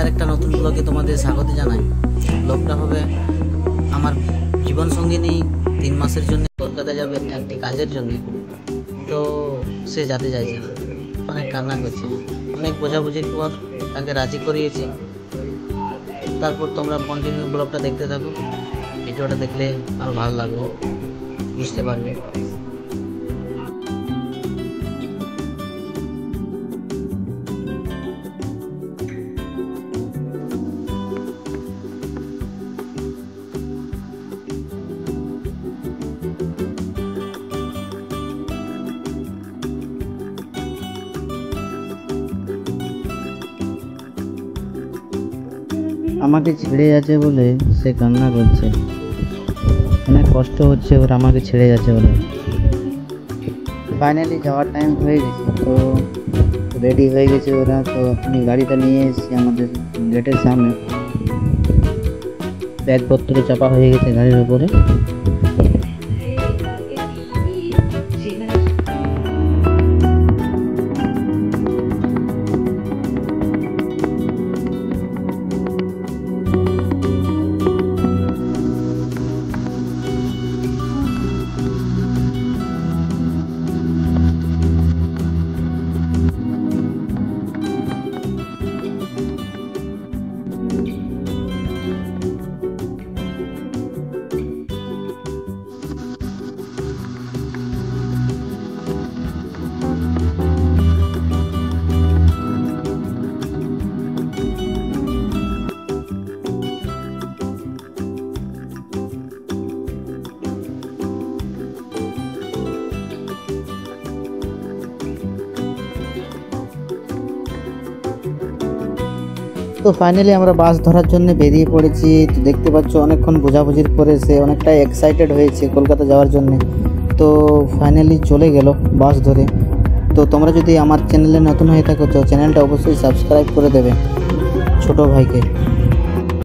আরেকটা নতুন ব্লগে তোমাদের স্বাগত জানাই। ব্লগটা হবে আমার জীবন সঙ্গিনী 3 মাসের জন্য কলকাতা যাবে একটি কাজের জন্য। তো সে যেতে চাইছে না, অনেক কান্না করছে। অনেক বোঝাবুঝির পর তাকে রাজি করিয়েছি। তারপর তোমরা কন্টিনিউ ব্লগটা দেখতে থাকো। ভিডিওটা দেখলে আরও ভালো লাগবে, বুঝতে পারবে। আমাকে ছেড়ে যাচ্ছে বলে সে কান্না করছে, অনেক কষ্ট হচ্ছে ওর আমাকে ছেড়ে যাচ্ছে বলে। ফাইনালি যাওয়ার টাইম হয়ে গেছে, তো রেডি হয়ে গেছে ওরা। তো আমি গাড়িটা নিয়ে এসেছি আমাদের গেটের সামনে। ব্যাগপত্র চাপা হয়ে গেছে গাড়ির উপরে। তো ফাইনালি আমরা বাস ধরার জন্য বেরিয়ে পড়েছি। তো দেখতে পাচ্ছ অনেকক্ষণ বোঝাবুঝির পরে সে অনেকটাই এক্সাইটেড হয়েছে কলকাতা যাওয়ার জন্য। তো ফাইনালি চলে গেল বাস ধরে। তো তোমরা যদি আমার চ্যানেলে নতুন হয়ে থাকো তো চ্যানেলটা অবশ্যই সাবস্ক্রাইব করে দেবে ছোট ভাইকে।